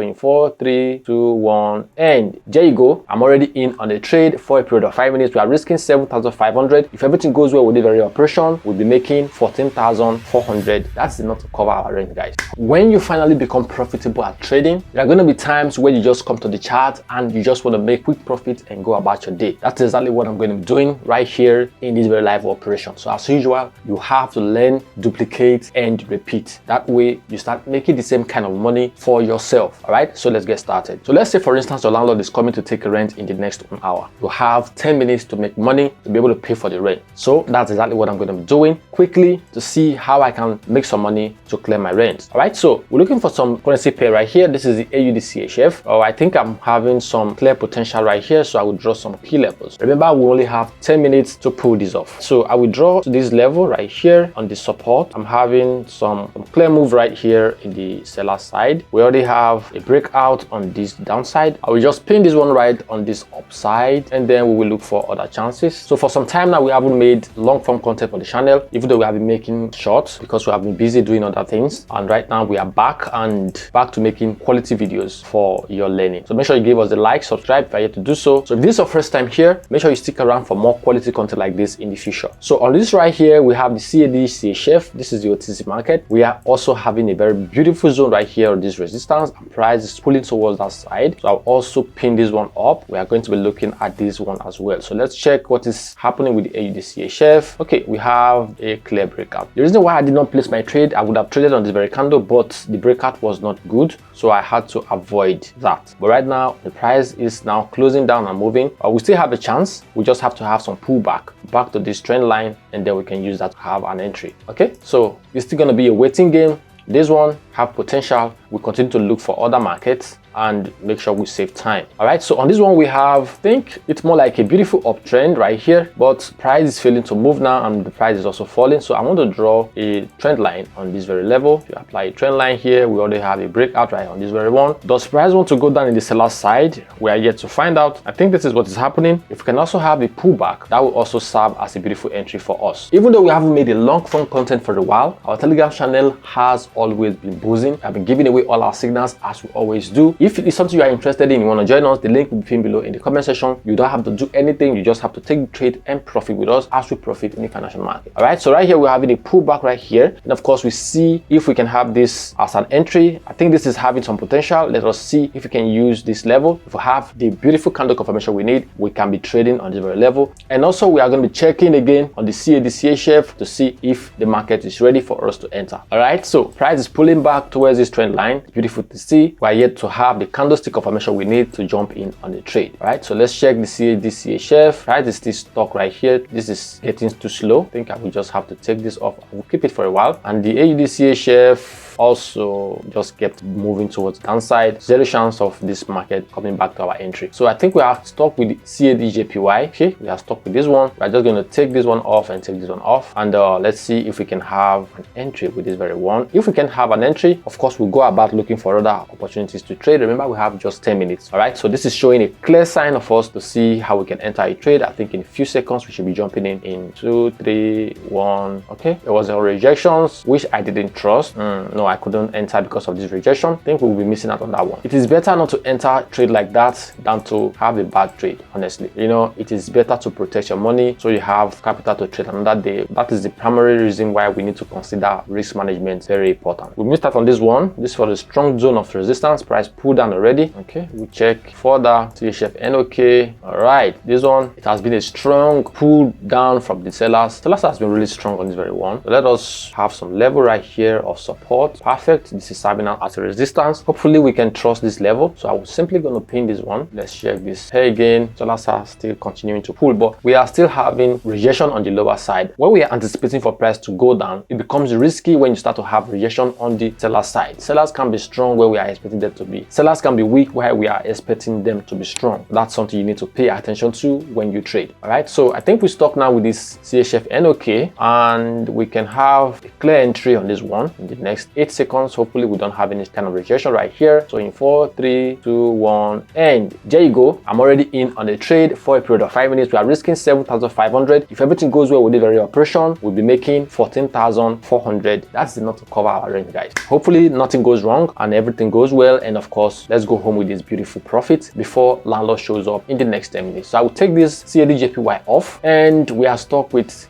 In 4, 3, 2, 1, and there you go. I'm already in on the trade for a period of 5 minutes. We are risking 7,500. If everything goes well with the very operation, we'll be making 14,400. That's enough to cover our rent, guys. When you finally become profitable at trading, there are going to be times where you just come to the chart and you just want to make quick profit and go about your day. That's exactly what I'm going to be doing right here in this very live operation. So as usual, you have to learn, duplicate, and repeat. That way you start making the same kind of money for yourself. All right, so let's get started. So let's say, for instance, your landlord is coming to take a rent in the next 1 hour. You have 10 minutes to make money to be able to pay for the rent. So that's exactly what I'm going to be doing quickly to see how I can make some money to clear my rent. All right, so we're looking for some currency pair right here. This is the AUD CHF. Oh, I think I'm having some clear potential right here, so I will draw some key levels. Remember, we only have 10 minutes to pull this off. So I will draw to this level right here on the support. I'm having some clear move right here in the seller side. We already have a breakout on this downside. I will just pin this one right on this upside, and then we will look for other chances. So for some time now, we haven't made long form content for the channel, even though we have been making shorts because we have been busy doing other things. And right now we are back to making quality videos for your learning. So make sure you give us a like, subscribe if you're yet to do so. So if this is your first time here, make sure you stick around for more quality content like this in the future. So on this right here, we have the CAD CHF. This is the OTC market. We are also having a very beautiful zone right here on this resistance, and price is pulling towards that side. So I'll also pin this one up. We are going to be looking at this one as well. So let's check what is happening with the AUD CHF. Okay, we have a clear breakout. The reason why I did not place my trade, I would have traded on this very candle, but the breakout was not good, so I had to avoid that. But right now the price is now closing down and moving. We still have a chance. We just have to have some pullback back to this trend line, and then we can use that to have an entry. Okay, so it's still going to be a waiting game. This one have potential. We continue to look for other markets and make sure we save time. All right, so on this one we have, I think it's more like a beautiful uptrend right here, but price is failing to move now, and the price is also falling. So I want to draw a trend line on this very level. If you apply a trend line here, we already have a breakout right on this very one. Does price want to go down in the seller side? We are yet to find out. I think this is what is happening. If we can also have a pullback, that will also serve as a beautiful entry for us. Even though we haven't made a long form content for a while, our Telegram channel has always been boozing. I've been giving away all our signals as we always do. If it is something you are interested in, you want to join us, the link will be pinned below in the comment section. You don't have to do anything. You just have to take the trade and profit with us as we profit in the financial market. All right, so right here we're having a pullback right here, and of course we see if we can have this as an entry. I think this is having some potential. Let us see if we can use this level. If we have the beautiful candle confirmation we need, we can be trading on this very level. And also we are going to be checking again on the CAD CHF to see if the market is ready for us to enter. All right, so price is pulling back towards this trend line. It's beautiful to see. We are yet to have the candlestick confirmation we need to jump in on the trade. All right, so let's check the CAD CHF. Price is still stuck right here. This is getting too slow. I think I will just have to take this off. I will keep it for a while. And the AUD CHF also just kept moving towards downside. Zero chance of this market coming back to our entry. So I think we are stuck with the CAD JPY. Okay, we are stuck with this one. We're just going to take this one off and take this one off, and let's see if we can have an entry with this very one. If we can have an entry, of course we'll go about looking for other opportunities to trade. Remember, we have just 10 minutes. All right, so this is showing a clear sign of us to see how we can enter a trade. I think in a few seconds we should be jumping in 2, 3, 1. Okay, there was a rejections which I didn't trust. No, I couldn't enter because of this rejection. I think we'll be missing out on that one. It is better not to enter a trade like that than to have a bad trade. Honestly, you know, it is better to protect your money so you have capital to trade another day. That is the primary reason why we need to consider risk management. Very important. We missed out on this one. This was a strong zone of resistance. Price pulled down already. Okay, we check further. CHF NOK. All right, this one, it has been a strong pull down from the sellers. Sellers has been really strong on this very one. So let us have some level right here of support. Perfect. This is serving out as a resistance. Hopefully we can trust this level. So I was simply going to pin this one. Let's check this here again. Sellers are still continuing to pull, but we are still having rejection on the lower side. When we are anticipating for price to go down, it becomes risky when you start to have rejection on the seller side. Sellers can be strong where we are expecting them to be. Sellers can be weak where we are expecting them to be strong. That's something you need to pay attention to when you trade. All right, so I think we stuck now with this CHF NOK, and we can have a clear entry on this one in the next 8 seconds. Hopefully we don't have any kind of rejection right here. So in 4, 3, 2, 1, and there you go. I'm already in on a trade for a period of 5 minutes. We are risking 7,500. If everything goes well with the very operation, we'll be making 14,400. That's enough to cover our rent, guys. Hopefully nothing goes wrong and everything goes well. And of course, let's go home with this beautiful profit before landlord shows up in the next 10 minutes. So I will take this CADJPY off and we are stuck with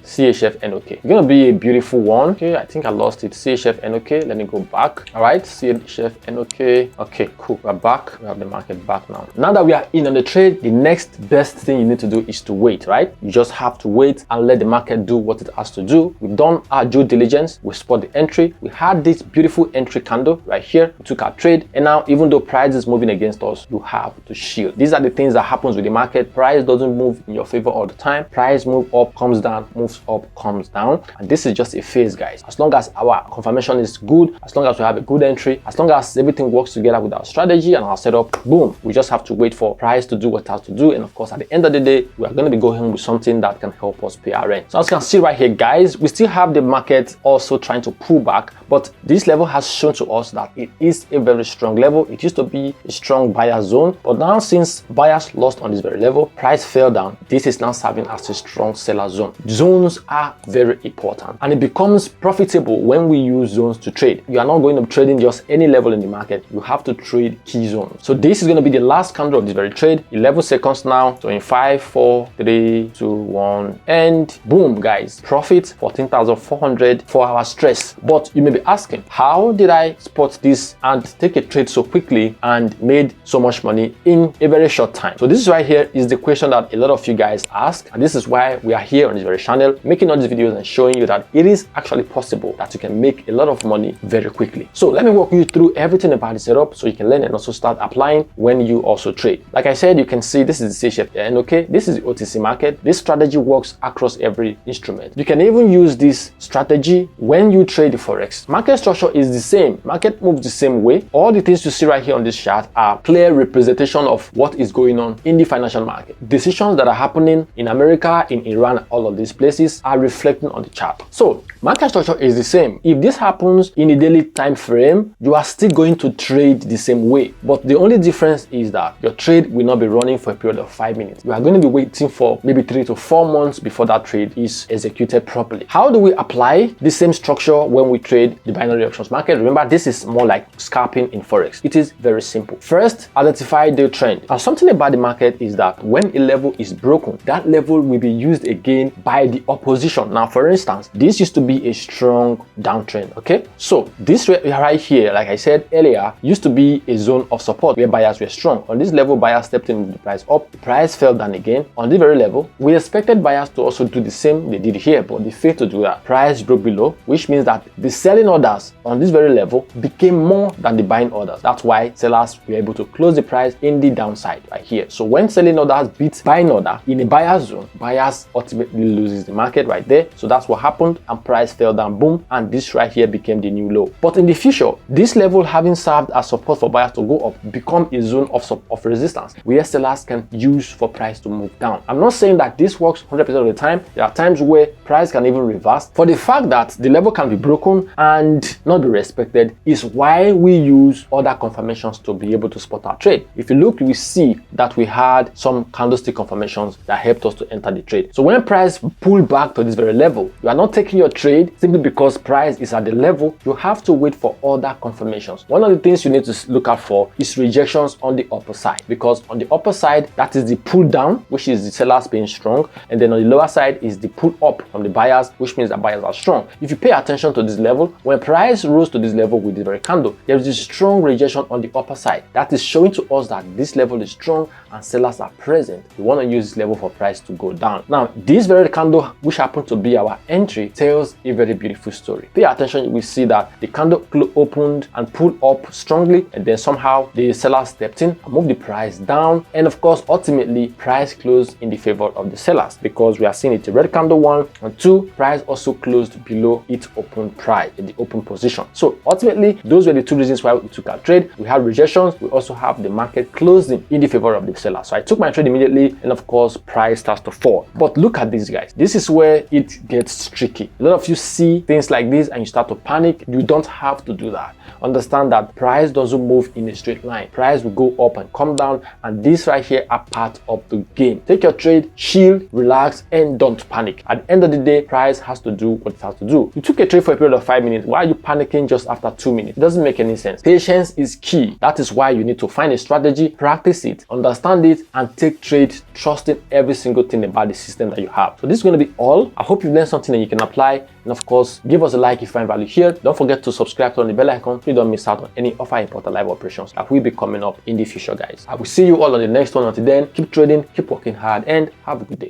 CHF NOK. It's gonna be a beautiful one. Okay, I think I lost it. CHF NOK. Let me go back. All right, CHF NOK. Okay, cool. We're back. We have the market back now. Now that we are in on the trade, the next best thing you need to do is to wait, right? You just have to wait and let the market do what it has to do. We've done our due diligence. We spot the entry. We had this beautiful entry candle right here. We took our trade, and now even though price is moving against us, you have to shield. These are the things that happens with the market. Price doesn't move in your favor all the time. Price move up, comes down, moves up, comes down, and this is just a phase, guys. As long as our confirmation is good, as long as we have a good entry, as long as everything works together with our strategy and our setup, boom, we just have to wait for price to do what it has to do. And of course, at the end of the day, we are going to be going with something that can help us pay our rent. So as you can see right here, guys, we still have the market also trying to pull back, but this level has shown to us that it is a very strong level. It used to be a strong buyer zone, but now since buyers lost on this very level, price fell down, this is now serving as a strong seller zone. Zones are very important, and it becomes profitable when we use zones to trade. You are not going to be trading just any level in the market. You have to trade key zones. So this is going to be the last candle of this very trade. 11 seconds now. So in 5, 4, 3, 2, 1, and boom, guys, profit 14,400 for our stress. But you may be asking, how did I spot this and take a trade so quickly and made so much money in a very short time? So this right here is the question that a lot of you guys ask, and this is why we are here on this very channel, making all these videos and showing you that it is actually possible that you can make a lot of money very quickly. So let me walk you through everything about the setup so you can learn and also start applying when you also trade. Like I said, you can see this is the CHF NOK, this is the OTC market. This strategy works across every instrument. You can even use this strategy when you trade the forex. Market structure is the same. Market moves the same way. All the things you see right here on this chart are clear representation of what is going on in the financial market. Decisions that are happening in America, in Iran, all of these places are reflecting on the chart. So market structure is the same. If this happens in a daily time frame, you are still going to trade the same way, but the only difference is that your trade will not be running for a period of 5 minutes. You are going to be waiting for maybe 3 to 4 months before that trade is executed properly. How do we apply the same structure when we trade the binary options market? Remember, this is more like scalping in forex. It is very simple. First, identify the trend. And something about the market is that when a level is broken, that level will be used again by the opposition. Now, for instance, this used to be a strong downtrend. Okay, so this right here, like I said earlier, used to be a zone of support where buyers were strong. On this level, buyers stepped in with the price up, the price fell down again. On the very level, we expected buyers to also do the same. They did here, but they failed to do that. Price broke below, which means that the selling orders on this very level became more than the buying orders. That's why sellers were able to close the price in the downside right here. So when selling orders beat buying order in a buyer's zone, buyers ultimately loses the market right there. So that's what happened, and price fell down, boom, and this right here became the new low. But in the future, this level having served as support for buyers to go up, become a zone of resistance where sellers can use for price to move down. I'm not saying that this works 100% of the time. There are times where price can even reverse. For the fact that the level can be broken and not be respected is why we use other confirmations to be able to spot our trade. If you look, we see that we had some candlestick confirmations that helped us to enter the trade. So when price pulled back to this very level, you are not taking your trade simply because price is at the level. You have to wait for other confirmations. One of the things you need to look out for is rejections on the upper side, because on the upper side, that is the pull down, which is the sellers being strong, and then on the lower side is the pull up from the buyers, which means that buyers are strong. If you pay attention to this level, when price rose to this level with the very candle, there is a strong rejection on the upper side. That is showing to us that this level is strong and sellers are present. You want to use this level for price to go down. Now, this very candle, which happened to be our entry, tells a very beautiful story. Pay attention, you will see that the candle opened and pulled up strongly, and then somehow the seller stepped in and moved the price down, and of course ultimately price closed in the favor of the sellers, because we are seeing it a red candle 1 and 2. Price also closed below its open price in the open position. So ultimately, those were the two reasons why we took our trade. We had rejections, we also have the market closing in the favor of the seller. So I took my trade immediately, and of course price starts to fall. But look at this, guys. This is where it gets tricky. A lot of you see things like this and you start to panic. You don't have to do that. Understand that price doesn't move in a straight line. Price will go up and come down, and these right here are part of the game. Take your trade, chill, relax, and don't panic. At the end of the day, price has to do what it has to do. You took a trade for a period of 5 minutes. Why are you panicking just after 2 minutes? It doesn't make any sense. Patience is key. That is why you need to find a strategy, practice it, understand it, and take trades, trusting every single thing about the system that you have. So this is going to be all. I hope you've learned something that you can apply. And of course, give us a like if you find value here. Don't forget to subscribe, turn on the bell icon so you don't miss out on any of our important live operations that will be coming up in the future, guys. I will see you all on the next one. Until then, keep trading, keep working hard, and have a good day.